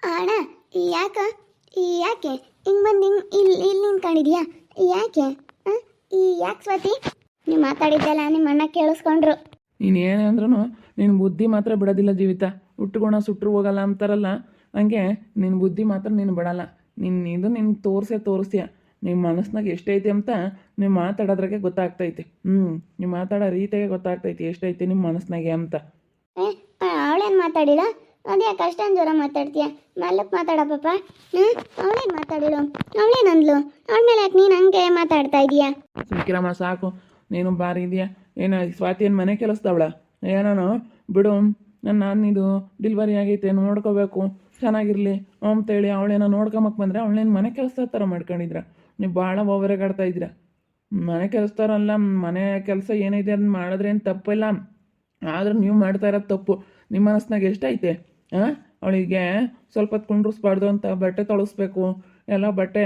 ಅಣ್ಣ ಯಾಕ ಯಾಕೆ ಹಿಂಗೆ ಬಂದು ಇಲ್ಲಿ ನಿಂತ್ಕೊಂಡಿದ್ಯಾ ಯಾಕೆ ಯಾಕೆ ಸ್ವಾತಿ ನೀವು ಮಾತಾಡಿದ್ದೆಲ್ಲ ನಿಮ್ಮ ಅಣ್ಣ ಕೇಳಿಸ್ಕೊಂಡ್ರು. ನೀನು ಏನೇ ಅಂದ್ರೂ ನಿನ್ನ ಬುದ್ಧಿ ಮಾತ್ರ ಬಿಡೋದಿಲ್ಲ ಜೀವಿತ. ಉಟ್ಟುಗುಣ ಸುಟ್ಟರು ಹೋಗಲ್ಲ ಅಂತಾರಲ್ಲ, ಹಂಗೆ ನಿನ್ನ ಬುದ್ಧಿ ಮಾತ್ರ ನೀನು ಬಿಡಲ್ಲ. ನಿನ್ನ ತೋರಿಸ್ತೀಯ. ನಿಮ್ಮ ಮನಸ್ಸಿನಾಗ ಎಷ್ಟೈತೆ ಅಂತ ನೀವು ಮಾತಾಡೋದ್ರಾಗೆ ಗೊತ್ತಾಗ್ತೈತಿ. ನೀವು ಮಾತಾಡೋ ರೀತಿಯಾಗೆ ಗೊತ್ತಾಗ್ತೈತಿ ಎಷ್ಟೈತಿ ನಿಮ್ಮ ಮನಸ್ಸಿನಾಗೆ ಅಂತ. ಅವಳೇನು ಮಾತಾಡಿಲ್ಲ, ಅದ್ಯಾಕೆ ಅಷ್ಟೊಂದು ಜೋರ ಮಾತಾಡ್ತೀಯ? ಮೆಲ್ಲಕ್ಕೆ ಮಾತಾಡ ಪಾಪ. ಅವಳೇನು ಮಾತಾಡಿಳು, ಅವಳೇನಂದ್ಲು? ಅವಳ ಮೇಲೆ ಯಾಕೆ ನೀನು ಹಂಗೆ ಮಾತಾಡ್ತಾ ಇದೀಯಾ? ಸಿಕ್ಕಿರಮ್ಮ ಸಾಕು, ನೀನು ಬಾರಿ ಇದೆಯಾ. ಏನೋ ಸ್ವಾತಿ ಏನು ಮನೆ ಕೆಲಸದವಳ ಏನೋ ಬಿಡು. ನಾನು ಇದು ಡಿಲ್ವರಿ ಆಗೈತೆ ನೋಡ್ಕೋಬೇಕು ಚೆನ್ನಾಗಿರಲಿ ಅಂತೇಳಿ ಅವಳೇನೋ ನೋಡ್ಕೊಂಬಕ್ಕೆ ಬಂದರೆ ಅವಳೇನು ಮನೆ ಕೆಲಸ ಥರ ಮಾಡ್ಕೊಂಡಿದ್ರ. ನೀವು ಭಾಳ ಓವರಾಗಾಡ್ತಾ ಇದ್ದೀರ. ಮನೆ ಕೆಲಸದವ್ರಲ್ಲ, ಮನೆ ಕೆಲಸ ಏನೈತೆ ಅದನ್ನ ಮಾಡಿದ್ರೇನು ತಪ್ಪಿಲ್ಲ. ಆದರೂ ನೀವು ಮಾಡ್ತಾ ಇರೋದು ತಪ್ಪು. ನಿಮ್ಮ ಮನಸ್ಸಿನಾಗ ಎಷ್ಟೈತೆ? ಅವಳಿಗೆ ಸ್ವಲ್ಪ ಹೊತ್ತು ಕುಂಡ್ರಿಸ್ಬಾರ್ದು ಅಂತ ಬಟ್ಟೆ ತೊಳಸ್ಬೇಕು, ಎಲ್ಲ ಬಟ್ಟೆ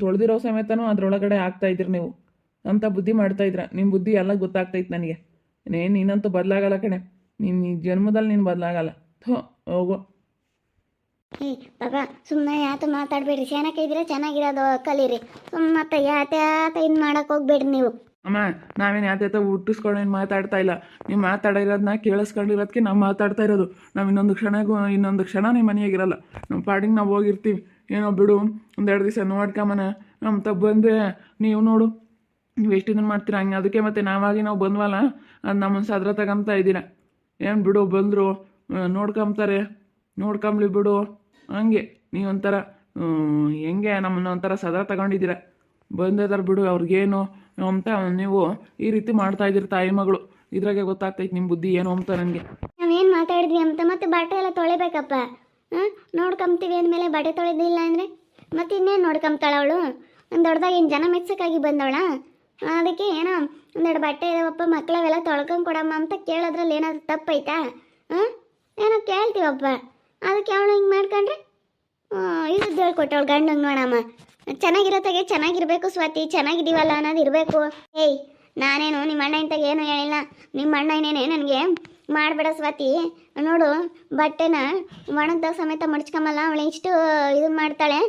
ತೊಳೆದಿರೋ ಸಮೇತನೂ ಅದರೊಳಗಡೆ ಹಾಕ್ತಾಯಿದ್ರಿ ನೀವು ಅಂತ ಬುದ್ಧಿ ಮಾಡ್ತಾಯಿದ್ರ. ನಿಮ್ಮ ಬುದ್ಧಿ ಎಲ್ಲ ಗೊತ್ತಾಗ್ತೈತೆ ನನಗೆ. ನೀನಂತೂ ಬದಲಾಗಲ್ಲ ಕಣೆ. ನೀನು ಈ ಜನ್ಮದಲ್ಲಿ ನೀನು ಬದಲಾಗಲ್ಲ. ಹೋಗು. ಪಾಪ ಸುಮ್ಮನೆ ಯಾತ ಮಾತಾಡಬೇಡ್ರಿ. ಚೆನ್ನಾಗಿ ಇದ್ರೆ ಚೆನ್ನಾಗಿರೋದು ಕಲೀರಿ. ಮತ್ತೆ ಯಾತ ಇದು ಮಾಡಕ್ಕೆ ಹೋಗ್ಬೇಡ್ರಿ ನೀವು. ಅಮ್ಮ ನಾವೇನು ಯಾತ ಹುಟ್ಟಿಸ್ಕೊಂಡು ಮಾತಾಡ್ತಾ ಇಲ್ಲ. ನೀವು ಮಾತಾಡಿರೋದನ್ನ ಕೇಳಿಸ್ಕೊಂಡಿರೋದಕ್ಕೆ ನಾವು ಮಾತಾಡ್ತಾ ಇರೋದು. ನಾವು ಇನ್ನೊಂದು ಕ್ಷಣ ನಿಮ್ಮ ಮನೆಯಾಗಿರಲ್ಲ. ನಮ್ಮ ಪಾಡಿಗೆ ನಾವು ಹೋಗಿರ್ತೀವಿ. ಏನೋ ಬಿಡು, ಒಂದೆರಡು ದಿವಸ ನೋಡ್ಕೊಂಬನ ಅಂತ ಬಂದರೆ ನೀವು ನೋಡು ನೀವು ಎಷ್ಟು ಇದನ್ನು ಮಾಡ್ತೀರಾ ಹಂಗೆ. ಅದಕ್ಕೆ ಮತ್ತೆ ನಾವು ಬಂದ್ವಲ್ಲ, ಅದು ನಮ್ಮನ್ನು ಸದ್ರ ತಗೊಂತ ಇದ್ದೀರ. ಏನು ಬಿಡು, ಬಂದರು ನೋಡ್ಕೊಂತಾರೆ, ನೋಡ್ಕೊಂಬ್ಲಿ ಬಿಡು. ಹಂಗೆ ನೀವೊಂಥರ ಹೆಂಗೆ ನಮ್ಮನ್ನ ಒಂಥರ ಸದ್ರ ತಗೊಂಡಿದ್ದೀರ. ಬಂದಿದ್ದಾರೆ ಬಿಡು ಅವ್ರಿಗೇನು ಅಂತ ನೀವು ಈ ರೀತಿ ಮಾಡ್ತಾಯಿದ್ದೀರಿ ತಾಯಿ ಮಗಳು. ಇದ್ರಾಗೆ ಗೊತ್ತಾಗ್ತೈತೆ ನಿಮ್ಮ ಬುದ್ಧಿ ಏನು ಅಂತ ನನಗೆ. ನಾವೇನು ಮಾತಾಡಿದ್ವಿ ಅಂತ ಮತ್ತೆ ಬಟ್ಟೆ ಎಲ್ಲ ತೊಳಿಬೇಕಪ್ಪ. ನೋಡ್ಕೊಂತೀವಿ ಅಂದಮೇಲೆ ಬಟ್ಟೆ ತೊಳೆದಿಲ್ಲ ಅಂದರೆ ಮತ್ತೆ ಇನ್ನೇನು ನೋಡ್ಕೊಂತಾಳ ಅವಳು? ಒಂದು ದೊಡ್ಡದಾಗಿ ಏನು ಜನ ಮೆಚ್ಚಕ್ಕಾಗಿ ಬಂದವಳ? ಅದಕ್ಕೆ ಏನೋ ಒಂದೆರಡು ಬಟ್ಟೆ ಇದಾವಪ್ಪ ಮಕ್ಕಳವೆಲ್ಲ ತೊಳ್ಕೊಂಡು ಕೊಡಮ್ಮ ಅಂತ ಕೇಳೋದ್ರಲ್ಲಿ ಏನಾದರೂ ತಪ್ಪೈತಾ? ಏನೋ ಕೇಳ್ತೀವಪ್ಪ, ಅದಕ್ಕೆ ಅವಳು ಹಿಂಗೆ ಮಾಡ್ಕೊಂಡ್ರೆ ಇದ್ದು ಹೇಳ್ಕೊಟ್ಟವಳು ಗಂಡಂಗೆ ನೋಡಮ್ಮ. ಚೆನ್ನಾಗಿರೋತ್ತಾಗೆ ಚೆನ್ನಾಗಿರ್ಬೇಕು ಸ್ವಾತಿ, ಚೆನ್ನಾಗಿದ್ದೀವಲ್ಲ ಅನ್ನೋದು ಇರಬೇಕು. ನಾನೇನು ನಿಮ್ಮ ಅಣ್ಣ ಇಂತಾಗ ಏನು ಹೇಳಿಲ್ಲ. ನಿಮ್ಮ ಅಣ್ಣ ಏನೇನೆ ನನಗೆ ಮಾಡಬೇಡ ಸ್ವಾತಿ, ನೋಡು ಬಟ್ಟೆನ ಒಣಗ್ದಾಗ ಸಮೇತ ಮಡ್ಚ್ಕೊಂಬಲ್ಲ ಅವಳು ಇಷ್ಟು ಇದು ಮಾಡ್ತಾಳೆ,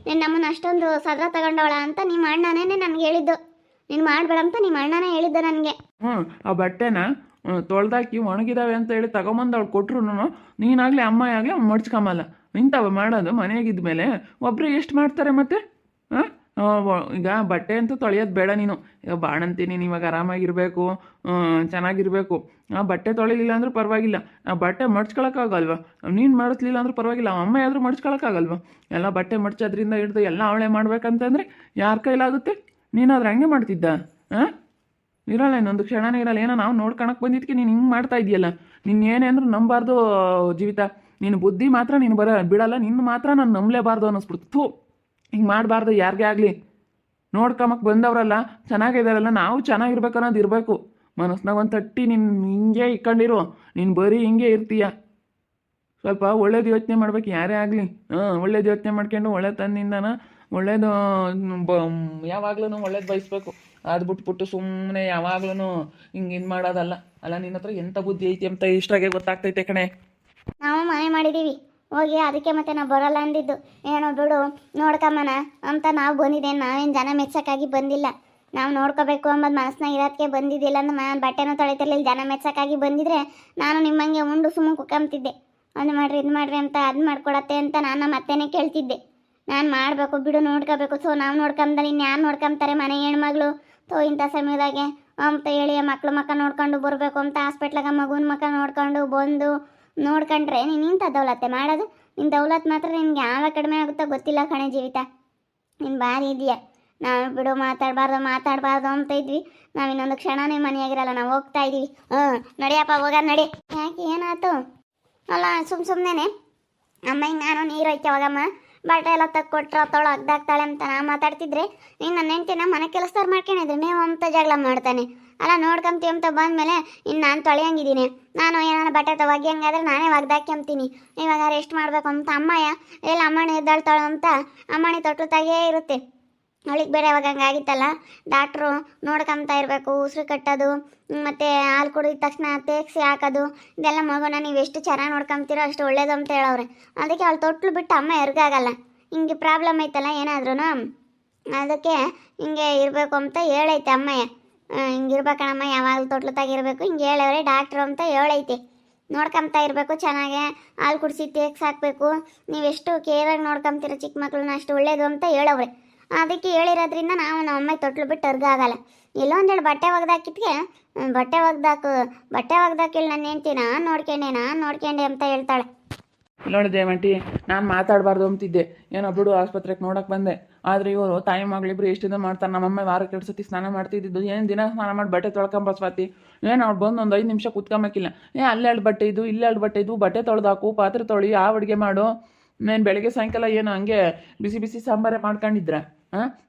ನೀನು ನಮ್ಮನ್ನು ಅಷ್ಟೊಂದು ಸದ್ರ ತಗೊಂಡವಳ ಅಂತ ನಿಮ್ಮ ಅಣ್ಣನೇ ನನಗೆ ಹೇಳಿದ್ದು. ನೀನು ಮಾಡಬೇಡ ಅಂತ ನಿಮ್ಮ ಅಣ್ಣನೇ ಹೇಳಿದ್ದ ನನಗೆ. ಆ ಬಟ್ಟೆನ ತೊಳ್ದಾಕಿ ಒಣಗಿದಾವೆ ಅಂತ ಹೇಳಿ ತಗೊಂಬಂದು ಅವಳು ಕೊಟ್ರು ನೀನಾಗಲಿ ಅಮ್ಮ ಆಗಲಿ ಮಡ್ಚ್ಕೊಂಬಲ್ಲ. ಇಂಥವ ಮಾಡೋದು ಮನೆಯಾಗಿದ್ದ ಮೇಲೆ ಒಬ್ಬರೇ ಎಷ್ಟು ಮಾಡ್ತಾರೆ ಮತ್ತೆ? ಈಗ ಬಟ್ಟೆ ಅಂತೂ ತೊಳೆಯೋದು ಬೇಡ ನೀನು. ಈಗ ಬಾಣಂತೀನಿ, ಇವಾಗ ಆರಾಮಾಗಿರಬೇಕು, ಚೆನ್ನಾಗಿರಬೇಕು. ಬಟ್ಟೆ ತೊಳಿಲಿಲ್ಲ ಅಂದ್ರೂ ಪರವಾಗಿಲ್ಲ, ಬಟ್ಟೆ ಮಡ್ಚ್ಕೊಳಕ್ಕಾಗಲ್ವ? ನೀನು ಮಾಡಿಸ್ಲಿಲ್ಲ ಅಂದ್ರೂ ಪರವಾಗಿಲ್ಲ, ಅಮ್ಮ ಆದರೂ ಮಡ್ಚ್ಕೊಳಕ್ಕಾಗಲ್ವ? ಎಲ್ಲ ಬಟ್ಟೆ ಮಡ್ಚೋದ್ರಿಂದ ಹಿಡ್ದು ಎಲ್ಲ ಅವಳೇ ಮಾಡ್ಬೇಕಂತಂದರೆ ಯಾರ ಕೈಲಾಗುತ್ತೆ? ನೀನಾದ್ರೆ ಹಂಗೆ ಮಾಡ್ತಿದ್ದ? ಇರಲ್ಲ, ಇನ್ನೊಂದು ಕ್ಷಣನೇ ಇರಲ್ಲ. ಏನೋ ನಾವು ನೋಡ್ಕೊಳಕ್ಕೆ ಬಂದಿದ್ದಕ್ಕೆ ನೀನು ಹಿಂಗೆ ಮಾಡ್ತಾ ಇದೆಯಲ್ಲ. ನಿನ್ನ ಏನೇ ಅಂದ್ರೂ ನಂಬಾರ್ದು ಜೀವಿತ. ನಿನ್ನ ಬುದ್ಧಿ ಮಾತ್ರ ನೀನು ಬಿಡಲ್ಲ, ನಿನ್ನ ಮಾತ್ರ ನಾನು ನಂಬಲೇಬಾರ್ದು ಅನ್ನಿಸ್ಬಿಡ್ತು. ಹಿಂಗೆ ಮಾಡಬಾರ್ದು ಯಾರಿಗೇ ಆಗಲಿ. ನೋಡ್ಕೊಂಬಕ್ಕೆ ಬಂದವರಲ್ಲ, ಚೆನ್ನಾಗಿದ್ದಾರಲ್ಲ, ನಾವು ಚೆನ್ನಾಗಿರ್ಬೇಕು ಅನ್ನೋದು ಇರಬೇಕು ಮನಸ್ಸಿನಾಗ. ಒಂದು ತಟ್ಟಿ ನೀನು ಹಿಂಗೆ ಇಕ್ಕೊಂಡಿರು, ನೀನು ಬರೀ ಹಿಂಗೆ ಇರ್ತೀಯ. ಸ್ವಲ್ಪ ಒಳ್ಳೇದು ಯೋಚನೆ ಮಾಡ್ಬೇಕು ಯಾರೇ ಆಗಲಿ. ಒಳ್ಳೇದು ಯೋಚನೆ ಮಾಡ್ಕೊಂಡು ಒಳ್ಳೆ ತನ್ನಿಂದನ ಒಳ್ಳೇದು ಯಾವಾಗ್ಲೂ ಒಳ್ಳೇದು ಬಯಸ್ಬೇಕು. ಅದು ಬಿಟ್ಬಿಟ್ಟು ಸುಮ್ಮನೆ ಯಾವಾಗ್ಲೂ ಹಿಂಗೆ ಇದು ಮಾಡೋದಲ್ಲ. ಅಲ್ಲ, ನಿನ್ನ ಹತ್ರ ಎಂಥ ಬುದ್ಧಿ ಐತಿ ಅಂತ ಇಷ್ಟಾಗೆ ಗೊತ್ತಾಗ್ತೈತೆ ಕಣೆ. ನಾವು ಮನೆ ಮಾಡಿದ್ದೀವಿ ಹೋಗಿ, ಅದಕ್ಕೆ ಮತ್ತೆ ನಾವು ಬರೋಲ್ಲ ಅಂದಿದ್ದು. ಏನೋ ಬಿಡು ನೋಡ್ಕೊಂಬನ ಅಂತ ನಾವು ಬಂದಿದ್ದೇನೆ. ನಾವೇನು ಜನ ಮೆಚ್ಚಕ್ಕಾಗಿ ಬಂದಿಲ್ಲ. ನಾವು ನೋಡ್ಕೋಬೇಕು ಅಂಬದು ಮನಸ್ಸಿನಾಗ ಇರೋದಕ್ಕೆ ಬಂದಿದ್ದಿಲ್ಲ. ಅಂದ್ರೆ ಬಟ್ಟೆನೂ ತೊಳಿತಿರ್ಲಿಲ್ಲ. ಜನ ಮೆಚ್ಚಕ್ಕಾಗಿ ಬಂದಿದ್ರೆ ನಾನು ನಿಮ್ಮಂಗೆ ಉಂಡು ಸುಮ್ಮನೆ ಕುಕ್ಕಂತಿದ್ದೆ. ಅದು ಮಾಡಿರಿ ಇದು ಮಾಡಿರಿ ಅಂತ ಅದು ಮಾಡ್ಕೊಡತ್ತೆ ಅಂತ ನಾನು ಮತ್ತೇನೆ ಕೇಳ್ತಿದ್ದೆ. ನಾನು ಮಾಡಬೇಕು ಬಿಡು, ನೋಡ್ಕೋಬೇಕು. ಸೊ ನಾವು ನೋಡ್ಕೊಂಬದಲ್ಲಿ ಇನ್ಯಾರು ನೋಡ್ಕೊಂತಾರೆ ಮನೆ ಹೆಣ್ಮಗಳು? ಇಂಥ ಸಮಯದಾಗೆ ಅಂತ ಹೇಳಿ ಮಕ್ಕ ನೋಡ್ಕೊಂಡು ಬರಬೇಕು ಅಂತ ಹಾಸ್ಪಿಟ್ಲಾಗ ಮಗುನ ಮಕ್ಕ ನೋಡ್ಕೊಂಡು ಬಂದು ನೋಡ್ಕೊಂಡ್ರೆ ನೀನು ಇಂಥ ದೌಲತ್ತೆ ಮಾಡೋದು? ನಿನ್ನ ದೌಲತ್ ಮಾತ್ರ ನಿನ್ಗೆ ಯಾವಾಗ ಕಡಿಮೆ ಆಗುತ್ತೋ ಗೊತ್ತಿಲ್ಲ ಕಣೆ ಜೀವಿತ. ನೀನು ಭಾರಿ ಇದೆಯಾ. ನಾವು ಬಿಡು ಮಾತಾಡಬಾರ್ದು ಅಂತ ಇದ್ವಿ. ನಾವು ಇನ್ನೊಂದು ಕ್ಷಣನೇ ಮನೆಯಾಗಿರಲ್ಲ, ನಾವು ಹೋಗ್ತಾ ಇದ್ದೀವಿ. ನಡಿಯಪ್ಪ ಹೋಗ ನಡಿ. ಯಾಕೆ ಏನಾಯ್ತು? ಅಲ್ಲ ಸುಮ್ಮನೆ ಅಮ್ಮ ಹಿಂಗೆ ನಾನು ನೀರು ಹೋಯ್ತೆ ಹೋಗಮ್ಮ, ಬಟ್ಟೆ ಎಲ್ಲ ತಕ್ಕೊಟ್ರೆ ತೊಳು ಅಗ್ದಾಗ್ತಾಳೆ ಅಂತ ನಾ ಮಾತಾಡ್ತಿದ್ರೆ ಇನ್ನು ನನ್ನ ಹೆಂಡ್ತಿನ ಮನೆ ಕೆಲಸದವ್ರು ಮಾಡ್ಕೊಂಡಿದ್ರೆ ನೀವು ಅಂತ ಜಗಳ ಮಾಡ್ತಾನೆ. ಅಲ್ಲ ನೋಡ್ಕೊಂತೀವಿ ಅಂತ ಬಂದಮೇಲೆ ಇನ್ನು ನಾನು ತೊಳೆಯಂಗಿದ್ದೀನಿ. ನಾನು ಏನಾರ ಬಟ್ಟೆ ಒಗ್ಯಂಗಾದ್ರೆ ನಾನೇ ಒಗ್ದಾಕ್ಯಂತೀನಿ. ಇವಾಗ ರೆಸ್ಟ್ ಮಾಡಬೇಕು ಅಂತ ಅಮ್ಮಯ್ಯ ಎಲ್ಲ ಅಮ್ಮಣ್ಣಿ ಎದ್ದಾಳ್ತಾಳು ಅಂತ ಅಮ್ಮಣ್ಣಿ ತೊಟ್ಲು ತಾಗೇ ಇರುತ್ತೆ. ಅವಳಿಗೆ ಬೇರೆ ಅವಾಗ ಹಂಗಾಗಿತ್ತಲ್ಲ, ಡಾಕ್ಟ್ರು ನೋಡ್ಕೊಂತಾ ಇರಬೇಕು, ಉಸಿರು ಕಟ್ಟೋದು ಮತ್ತು ಹಾಲು ಕುಡಿದ ತಕ್ಷಣ ತೇಗ್ಸಿ ಹಾಕೋದು, ಇದೆಲ್ಲ ಮಗುನ ನೀವು ಎಷ್ಟು ಚೆನ್ನಾಗಿ ನೋಡ್ಕೊಂತೀರೋ ಅಷ್ಟು ಒಳ್ಳೇದು ಅಂತ ಹೇಳವ್ರೆ. ಅದಕ್ಕೆ ಅವಳು ತೊಟ್ಲು ಬಿಟ್ಟು ಅಮ್ಮ ಎರ್ಗಾಗಲ್ಲ. ಹಿಂಗೆ ಪ್ರಾಬ್ಲಮ್ ಐತಲ್ಲ ಏನಾದ್ರೂ, ಅದಕ್ಕೆ ಹಿಂಗೆ ಇರಬೇಕು ಅಂತ ಹೇಳೈತೆ ಅಮ್ಮಯ್ಯ. ಹಿಂಗೆ ಇರ್ಬೇಕಣಮ್ಮ, ಯಾವಾಗಲೂ ತೊಟ್ಲತಾಗಿರ್ಬೇಕು ಹಿಂಗೆ ಹೇಳವ್ರೆ ಡಾಕ್ಟ್ರು ಅಂತ ಹೇಳೈತೆ. ನೋಡ್ಕೊಂತಾ ಇರಬೇಕು, ಚೆನ್ನಾಗೆ ಹಾಲು ಕುಡಿಸಿ ತೇಗ್ಸಿ ಹಾಕಬೇಕು, ನೀವೆಷ್ಟು ಕೇರಾಗಿ ನೋಡ್ಕೊಂತೀರ ಚಿಕ್ಕ ಮಕ್ಳನ್ನ ಅಷ್ಟು ಒಳ್ಳೇದು ಅಂತ ಹೇಳವ್ರೆ. ಅದಕ್ಕೆ ಹೇಳಿರೋದ್ರಿಂದ ನಾವು ನಮ್ಮ ಅಮ್ಮ ತೊಟ್ಲು ಬಿಟ್ಟು ಅರ್ಗಾಗಲ್ಲ. ಎಲ್ಲೋ ಒಂದೆರಡು ಬಟ್ಟೆ ಒಗ್ದಾಕಿದ್ಕೆ ಬಟ್ಟೆ ಒಗ್ದಾಕಿಲ್ಲ ನನ್ನ ಹೆಂಡ್ತಿ, ನಾನು ನೋಡ್ಕೊಂಡೆ ಅಂತ ಹೇಳ್ತಾಳೆ. ನೋಡಿ ದೇವಂಟಿ, ನಾನು ಮಾತಾಡಬಾರ್ದು ಅಂತಿದ್ದೆ, ಏನೋ ಬಿಡು ಆಸ್ಪತ್ರೆಗೆ ನೋಡೋಕೆ ಬಂದೆ. ಆದರೆ ಇವರು ತಾಯಿ ಮಗಳಿಬ್ರು ಎಷ್ಟು ದಿನ ಮಾಡ್ತಾರೆ. ನಮ್ಮಮ್ಮ ವಾರಕ್ಕೆ 2 ಸತಿ ಸ್ನಾನ ಮಾಡ್ತಿದ್ದು, ಏನು ದಿನ ಸ್ನಾನ ಮಾಡಿ ಬಟ್ಟೆ ತೊಳ್ಕೊಂಬ ಸ್ವಾತಿ. ಏನು ಅವ್ಳು ಬಂದು ಒಂದು 5 ನಿಮಿಷ ಕೂತ್ಕೊಂಬೇಕಿಲ್ಲ. ಅಲ್ಲೆರಡು ಬಟ್ಟೆ ಇದು ಇಲ್ಲೆರಡು ಬಟ್ಟೆ ಇದು, ಬಟ್ಟೆ ತೊಳೆದಾಕು, ಪಾತ್ರೆ ತೊಳಿ, ಆ ಅಡುಗೆ ಮಾಡು. ನಾನು ಬೆಳಗ್ಗೆ ಸಾಯಂಕಾಲ ಏನು ಹಂಗೆ ಬಿಸಿ ಬಿಸಿ ಸಾಂಬಾರೇ ಮಾಡ್ಕೊಂಡಿದ್ರ?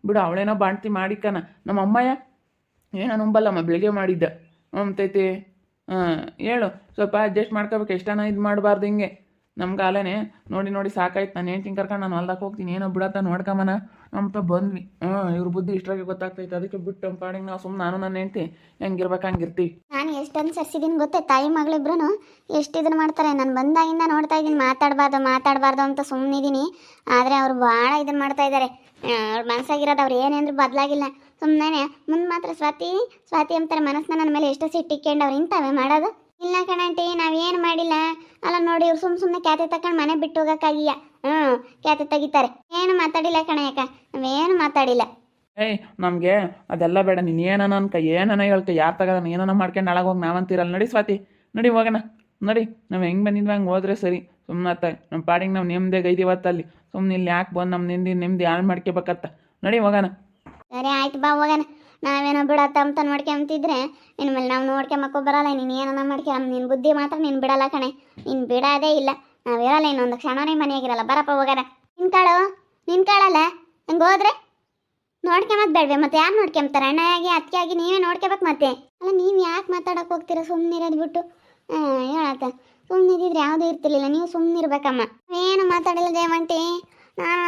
ಬಿಡು, ಅವಳೇನೋ ಬಾಣ್ತಿ ಮಾಡಿಕ್ಕನ. ನಮ್ಮ ಅಮ್ಮಯ್ಯ ಏನೋ ನಂಬಲ್ಲಮ್ಮ, ಬೆಳಿಗ್ಗೆ ಮಾಡಿದ್ದ ಅಂತೈತಿ. ಹೇಳು, ಸ್ವಲ್ಪ ಅಡ್ಜಸ್ಟ್ ಮಾಡ್ಕೋಬೇಕು, ಎಷ್ಟನ ಇದು ಮಾಡಬಾರ್ದು ಹಿಂಗೆ. ನಮ್ಗೆ ಅಲ್ಲೇ ನೋಡಿ ಸಾಕಾಯ್ತು. ನಾನು ಹೆಂಡ್ತಿನ ಕರ್ಕೊಂಡು ನಾನು ಹೊಲ್ದಕ್ಕೆ ಹೋಗ್ತೀನಿ, ಏನೋ ಬಿಡತ್ತ ನೋಡ್ಕೊಂಬನ ಅಂತ ಬಂದ್ವಿ. ಇವ್ರ ಬುದ್ಧಿ ಇಷ್ಟ್ರಾಗೆ ಗೊತ್ತಾಗ್ತೈತೆ. ಅದಕ್ಕೆ ಬಿಟ್ಟು ನಮ್ಮ ಪಾಡಿಗೆ ನಾವು ನಾನು ನನ್ನ ಹೆಂಡ್ತಿ ಹೆಂಗಿರ್ಬೇಕು ಹಂಗಿರ್ತೀವಿ. ನಾನು ಎಷ್ಟು ಅನ್ಸರ್ಸಿದ್ದೀನಿ ಗೊತ್ತೇ, ತಾಯಿ ಮಗಳಿಬ್ರು ಎಷ್ಟು ಇದನ್ನು ಮಾಡ್ತಾರೆ. ನಾನು ಬಂದಾಗಿಂದ ನೋಡ್ತಾ ಇದ್ದೀನಿ, ಮಾತಾಡಬಾರ್ದು ಅಂತ ಸುಮ್ಮನಿದ್ದೀನಿ. ಆದರೆ ಅವ್ರು ಭಾಳ ಇದನ್ನು ಮಾಡ್ತಾ ಇದ್ದಾರೆ. ಅವ್ರ ಮನಸ್ಸಾಗಿರೋದು ಅವ್ರು ಏನೇಂದ್ರೂ ಬದಲಾಗಿಲ್ಲ. ಸುಮ್ಮನೆ ಮುಂದೆ ಮಾತ್ರ ಸ್ವಾತಿ ಅಂತಾರೆ. ಮನಸ್ಸನ್ನ ನನ್ನ ಮೇಲೆ ಎಷ್ಟು ಸಿಟ್ಟಿಕ್ಕೊಂಡು ಅವ್ರು ಇಂಥವೇ ಮಾಡೋದು. ಇಲ್ಲ ಕಣಂಟಿ, ನಾವೇನು ಮಾಡಿಲ್ಲ. ಅಲ್ಲ ನೋಡಿ, ಇವ್ರು ಸುಮ್ಮನೆ ಕ್ಯಾತೆ ತಗೊಂಡು ಮನೆ ಬಿಟ್ಟು ಹೋಗೋಕ್ಕಾಗಿಯ. ಕ್ಯಾತೆ ತೆಗಿತಾರೆ. ಏನು ಮಾತಾಡಿಲ್ಲ ಕಣಯ್ಯಕ್ಕ, ನಾವೇನು ಮಾತಾಡಿಲ್ಲ. ನಮಗೆ ಅದೆಲ್ಲ ಬೇಡ. ನೀನು ಏನನ ಹೇಳ್ಕ, ಯಾರು ತಗೋಣ ಏನನ ಮಾಡ್ಕೊಂಡು ಹಾಳಾಗೋಗಿ ನಾವಂತೀರಲ್ಲ. ನಡಿ ಸ್ವಾತಿ, ನಡಿ ಹೋಗೋಣ. ನಡಿ, ನಾವು ಹೆಂಗೆ ಬಂದಿದ್ವಿ ಹಂಗೆ ಹೋದ್ರೆ ಸರಿ. ಸುಮ್ಮನೆ ನಮ್ಮ ಪಾಡಿಗೆ ನಾವು ನೆಮ್ಮದಿಯಾಗಿ ಐದಿವತ್ತಲ್ಲಿ. ಸುಮ್ಮನೆ ಇಲ್ಲಿ ಯಾಕೆ ಬಂದು ನಮ್ಮ ನೆಮ್ಮದಿ ಹಾಳು ಮಾಡ್ಕೋಬೇಕತ್ತ. ನಡಿ ಹೋಗೋಣ. ಸರಿ ಆಯ್ತು, ಬಾ ಹೋಗೋಣ. ನಾವೇನೋ ಬಿಡತ್ತ ಅಂತ ನೋಡ್ಕೊಂತಿದ್ರೆ ಇನ್ಮೇಲೆ ನಾವು ನೋಡ್ಕೊಂಬಕ್ಕೂ ಬರಲ್ಲ. ನೀನು ಏನನ್ನ ನಿನ್ನ ಬುದ್ಧಿ ಮಾತ್ರ ನೀನು ಬಿಡಲ್ಲ ಕಣೆ. ನೀನು ಬಿಡೋದೇ ಇಲ್ಲ. ನಾವಿರಲ್ಲ ಇನ್ನೊಂದು ಕ್ಷಣನೇ ಮನೆಯಾಗಿರಲ್ಲ. ಬರಪ್ಪ ಹೋಗೋಣ. ನಿನ್ಕಾಳಲ್ಲ ಹಂಗೆ ಹೋದ್ರೆ ನೋಡ್ಕೊಂಬದ್ ಬೇಡ್ವೆ. ಮತ್ತೆ ಯಾರು ನೋಡ್ಕೊಂತಾರೆ? ಅಣ್ಣಯಾಗಿ ಅತ್ತಿಯಾಗಿ ನೀವೇ ನೋಡ್ಕೋಬೇಕು. ಮತ್ತೆ ಅಲ್ಲ, ನೀವು ಯಾಕೆ ಮಾತಾಡೋಕೆ ಹೋಗ್ತೀರ? ಸುಮ್ಮನಿರೋದು ಬಿಟ್ಟು ಹೇಳತ್ತ. ಸುಮ್ಮನಿದ್ರೆ ಯಾವುದೂ ಇರ್ತಿರ್ಲಿಲ್ಲ. ನೀವು ಸುಮ್ಮನಿರ್ಬೇಕಮ್ಮ. ಏನು ಮಾತಾಡಿಲ್ಲ ದೇವಂಟಿ. ನಾನು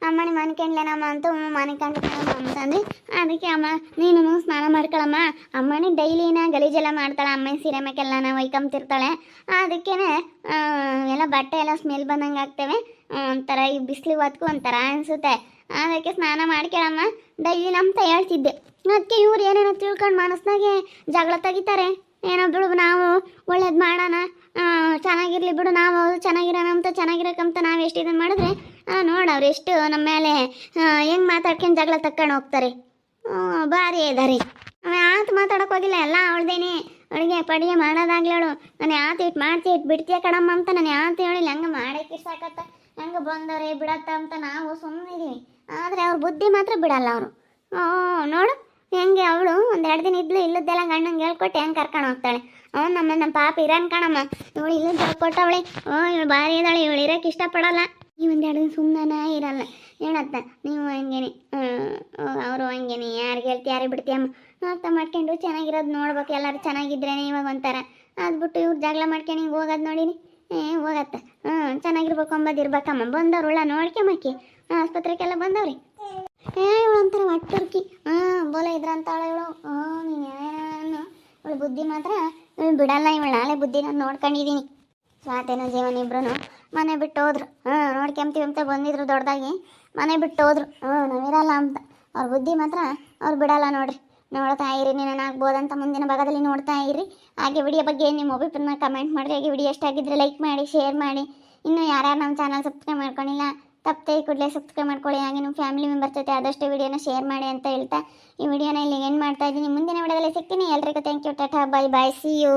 ಅಮ್ಮನಿ ಮನ್ಕೊಂಡ್ಲೇನಮ್ಮ ಅಂತ ಮನ್ಕೊಂಡ್ಲೇನಮ್ಮ ಅಂತಂದ್ರೆ, ಅದಕ್ಕೆ ಅಮ್ಮ ನೀನು ಸ್ನಾನ ಮಾಡ್ಕೊಳಮ್ಮ. ಅಮ್ಮನಿ ಡೈಲಿನ ಗಲೀಜೆಲ್ಲ ಮಾಡ್ತಾಳೆ. ಅಮ್ಮನ ಸೀರೆ ಮೇಕೆಲ್ಲ ಒಯ್ಕೊಂತಿರ್ತಾಳೆ. ಅದಕ್ಕೇನೆ ಎಲ್ಲ ಬಟ್ಟೆ ಎಲ್ಲ ಸ್ಮೆಲ್ ಬಂದಂಗೆ ಆಗ್ತವೆ. ಒಂಥರ ಈ ಬಿಸಿಲು ಹೊತ್ಕು ಒಂಥರ ಅನಿಸುತ್ತೆ. ಅದಕ್ಕೆ ಸ್ನಾನ ಮಾಡ್ಕೊಳಮ್ಮ ಡೈಲಿ ಅಂತ ಹೇಳ್ತಿದ್ದೆ. ಅದಕ್ಕೆ ಇವ್ರು ಏನೇನೋ ತಿಳ್ಕೊಂಡು ಮನಸ್ಸಿನಾಗೆ ಜಗಳ ತೆಗಿತಾರೆ. ಏನೋ ಬಿಡು, ನಾವು ಒಳ್ಳೇದು ಮಾಡೋಣ, ಚೆನ್ನಾಗಿರ್ಲಿ ಬಿಡು, ನಾವು ಚೆನ್ನಾಗಿರೋಣ ಅಂತ ಚೆನ್ನಾಗಿರೋಕ್ಕಂತ ನಾವು ಎಷ್ಟು ಇದನ್ನು ಮಾಡಿದ್ರೆ ನೋಡವ್ರು ಎಷ್ಟು ನಮ್ಮ ಮೇಲೆ ಹೆಂಗೆ ಮಾತಾಡ್ಕೊಂಡು ಜಗಳ ತಕ್ಕೊಂಡು ಹೋಗ್ತಾರೆ. ಭಾರಿ ಇದಾರೆ. ಆತು ಮಾತಾಡೋಕೆ ಹೋಗಿಲ್ಲ, ಎಲ್ಲ ಅವಳ್ದೇನೆ. ಅಡುಗೆ ಮಾಡೋದಾಗ್ಲೇಳು. ನಾನು ಇಟ್ಟು ಮಾಡ್ತೀಯ ಇಟ್ಟು ಬಿಡ್ತೀಯ ಕಣಮ್ಮ ಅಂತ ನಾನು ಹೇಳಿಲ್ಲ. ಹಂಗೆ ಮಾಡೋಕ್ಕೆ ಸಾಕತ್ತ, ಹಂಗೆ ಬಂದವ್ರೆ ಬಿಡತ್ತ ಅಂತ ನಾವು ಸುಮ್ಮನಿದ್ದೀವಿ. ಆದರೆ ಅವ್ರ ಬುದ್ಧಿ ಮಾತ್ರ ಬಿಡಲ್ಲ ಅವರು. ನೋಡು ಹೆಂಗೆ ಅವಳು 1-2 ದಿನ ಇದ್ಲು, ಇಲ್ಲದ್ದೆಲ್ಲ ಗಂಡಂಗೆ ಹೇಳ್ಕೊಟ್ಟು ಹೆಂಗೆ ಕರ್ಕೊಂಡು ಹೋಗ್ತಾಳೆ. ನಮ್ಮ ಪಾಪ ಇರೋನ್ ಕಣಮ್ಮ. ಇವಳು ಇಲ್ಲದ ಹೇಳ್ಕೊಟ್ಟವಳೆ. ಇವಳು ಭಾರಿ ಇದ್ದಾಳೆ, ಇವಳು ಇರೋಕ್ಕೆ ಇಷ್ಟಪಡಲ್ಲ. ನೀವು 1-2 ದಿನ ಸುಮ್ಮನೆ ಇರಲ್ಲ. ಹೇಳತ್ತ ನೀವು ಹಂಗೇನೆ, ಅವರು ಹಂಗೇನೆ, ಯಾರಿಗೆ ಹೇಳ್ತಿ ಯಾರಿಗೆ ಬಿಡ್ತೀಯಮ್ಮ. ಅರ್ಥ ಮಾಡ್ಕೊಂಡು ಚೆನ್ನಾಗಿರೋದು ನೋಡ್ಬೇಕು. ಎಲ್ಲರೂ ಚೆನ್ನಾಗಿದ್ರೇನೆ ಇವಾಗ ಒಂಥರ. ಅದ್ಬಿಟ್ಟು ಇವ್ರು ಜಗಳ ಮಾಡ್ಕೊಂಡು ಹಿಂಗೆ ಹೋಗೋದು ನೋಡಿನಿ. ಹೋಗತ್ತ. ಚೆನ್ನಾಗಿರ್ಬೇಕು ಅಂಬೋದು ಇರ್ಬೇಕಮ್ಮ. ಬಂದವ್ರುಳ್ಳ ನೋಡ್ಕೊಂಬಕ್ಕಿ ಆಸ್ಪತ್ರೆಗೆಲ್ಲ ಬಂದವ್ರಿ. ಇವಳು ಒಂಥರ ಒಟ್ಟುರ್ಕಿ. ಬೋಲ ಇದ್ರಂತಾಳೆ ಇವಳು. ನೀನು ಇವಳು ಬುದ್ಧಿ ಮಾತ್ರ ಬಿಡಲ್ಲ. ಇವಳು ನಾಳೆ ಬುದ್ಧಿ ನಾನು ನೋಡ್ಕೊಂಡಿದ್ದೀನಿ. ಸ್ವಾತೇನ ಜೀವನ ಇಬ್ರು ಮನೆ ಬಿಟ್ಟು ಹೋದ್ರು. ನೋಡ್ಕೊಂತೀವಿ ಅಂತ ಬಂದಿದ್ರು ದೊಡ್ಡದಾಗಿ, ಮನೆ ಬಿಟ್ಟು ಹೋದ್ರು. ನಾವಿರಲ್ಲ ಅಂತ. ಅವ್ರ ಬುದ್ಧಿ ಮಾತ್ರ ಅವ್ರು ಬಿಡಲ್ಲ ನೋಡ್ರಿ. ನೋಡ್ತಾ ಇರಿ, ನೀನು ಆಗ್ಬೋದಂತ ಮುಂದಿನ ಭಾಗದಲ್ಲಿ ನೋಡ್ತಾ ಇರಿ. ಹಾಗೆ ವಿಡಿಯೋ ಬಗ್ಗೆ ನಿಮ್ಮ ಒಪಿನಿಯನ್ನ ಕಮೆಂಟ್ ಮಾಡಿರಿ. ಹಾಗೆ ವಿಡಿಯೋ ಇಷ್ಟ ಆಗಿದ್ರೆ ಲೈಕ್ ಮಾಡಿ, ಶೇರ್ ಮಾಡಿ. ಇನ್ನು ಯಾರ್ಯಾರು ನಮ್ಮ ಚಾನಲ್ ಸಬ್ಸ್ಕ್ರೈಬ್ ಮಾಡ್ಕೊಂಡಿಲ್ಲ ತಪ್ಪದೆ ಕೂಡಲೇ ಸಬ್ಸ್ಕ್ರೈಬ್ ಮಾಡ್ಕೊಳ್ಳಿ. ಹಾಗೆ ನಿಮ್ಮ ಫ್ಯಾಮಿಲಿ ಮೆಂಬರ್ ಜೊತೆ ಆದಷ್ಟು ವಿಡಿಯೋನ ಶೇರ್ ಮಾಡಿ ಅಂತ ಹೇಳ್ತಾ ಈ ವಿಡಿಯೋನ ಇಲ್ಲಿ ಎಂಡ್ ಮಾಡ್ತಾ ಇದ್ದೀನಿ. ಮುಂದಿನ ವಿಡಿಯೋದಲ್ಲಿ ಸಿಗ್ತೀನಿ. ಎಲ್ರಿಗೂ thank you, tata, bye bye, see you.